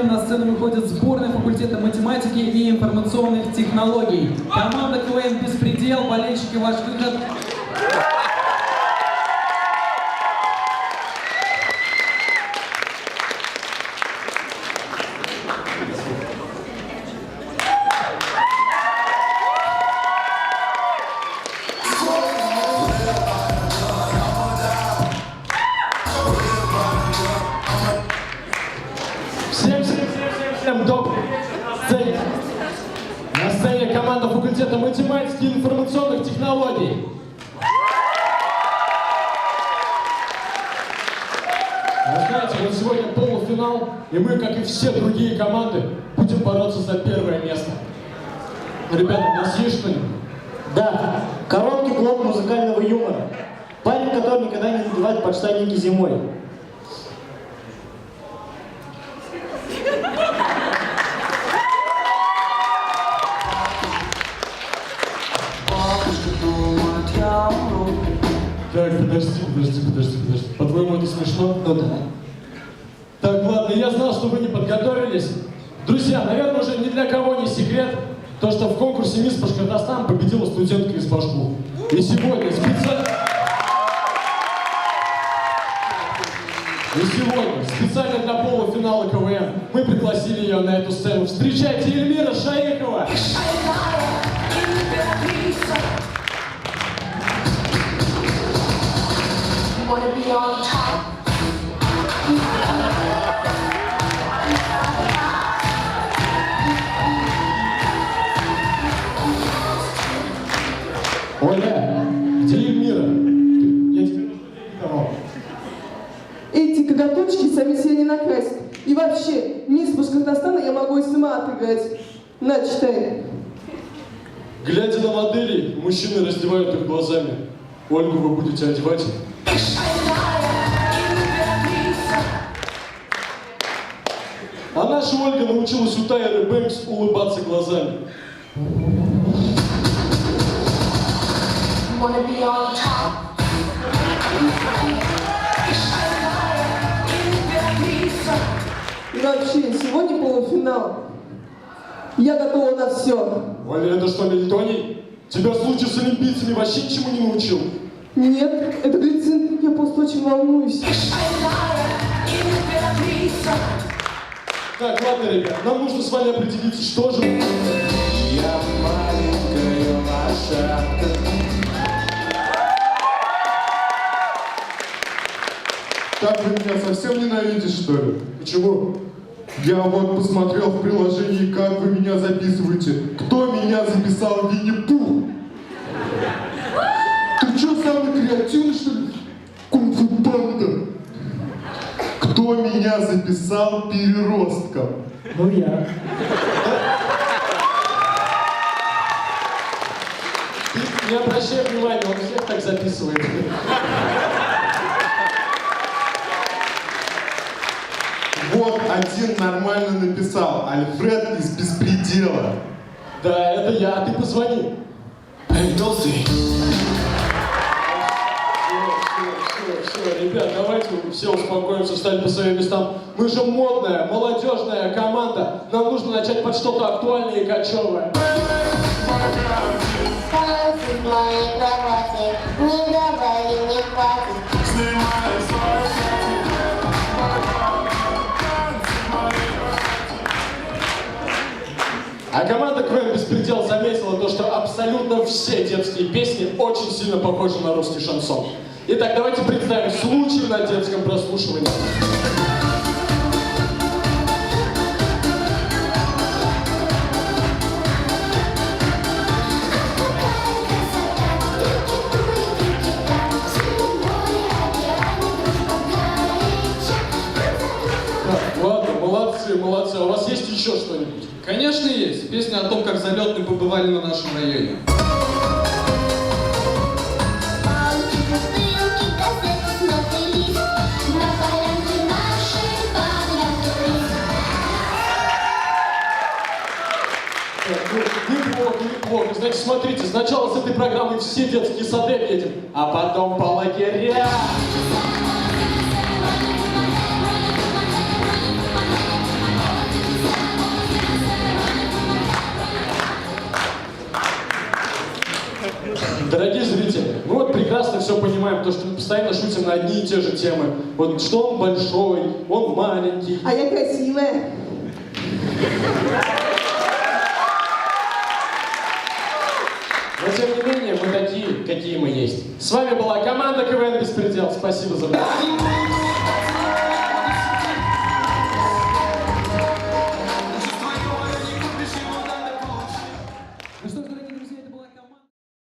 КВН на сцену выходит сборная факультета математики и информационных технологий. Команда КВН «Беспредел», болельщики, ваш выход. Всем добрый день! На сцене команда факультета математики и информационных технологий. Вы знаете, вот сегодня полуфинал, и мы, как и все другие команды, будем бороться за первое место. Ребята, у нас есть что-нибудь? Да, короткий блок музыкального юмора. Парень, который никогда не надевает подштанники зимой. Так, подожди. По-твоему, это смешно? Ну да. Так, ладно, я знал, что вы не подготовились. Друзья, наверное, уже ни для кого не секрет, то, что в конкурсе «Мисс Башкортостан» победила студентка из Башку. И сегодня специально для полуфинала КВН мы пригласили ее на эту сцену. Встречайте, Эльмира Шаикова! Оля, где Эльмира? Я тебе не давал. Эти коготочки сами себя не накрасят. И вообще, «Мисс Башкортостана» я могу и сама отыграть. На, читай. Глядя на моделей, мужчины раздевают их глазами. Ольгу вы будете одевать? А наша Ольга научилась у Тайры Бэнкс улыбаться глазами. И вообще, сегодня полуфинал. Я готова на все. Оля, это что, Мельтоний? Тебя случай с олимпийцами вообще ничему не научил? Нет, это глицин. Я просто очень волнуюсь. Так, ладно, ребят, нам нужно с вами определиться, что же... Я маленькая лошадка. Так вы меня совсем ненавидите, что ли? Почему? Я вот посмотрел в приложении, как вы меня записываете. Кто меня записал? Винни-Пух? Ты что, самый креативный, что ли? Кунг-фу панда. Кто меня записал переростком? Ну я. Ты не обращай внимания, он всех так записывает. Вот один нормально написал. Альфред из «Беспредела». Да, это я, а ты позвони. Все, ребят, давайте все успокоимся, встать по своим местам. Мы же модная, молодежная команда. Нам нужно начать под что-то актуальное и кочевое. А команда КВН «Беспредел» заметила то, что абсолютно все детские песни очень сильно похожи на русский шансон. Итак, давайте представим случай на детском прослушивании. Так, ладно, молодцы. А у вас есть еще что-нибудь? Конечно, есть. Песня о том, как залетные побывали на нашем районе. Неплохо. Значит, смотрите, сначала с этой программой все детские сады едем, а потом по лагерям. понимаем, потому что мы постоянно шутим на одни и те же темы. Вот что он большой, он маленький. А я красивая. Но тем не менее, мы такие, какие мы есть. С вами была команда КВН Беспредел. Спасибо за внимание.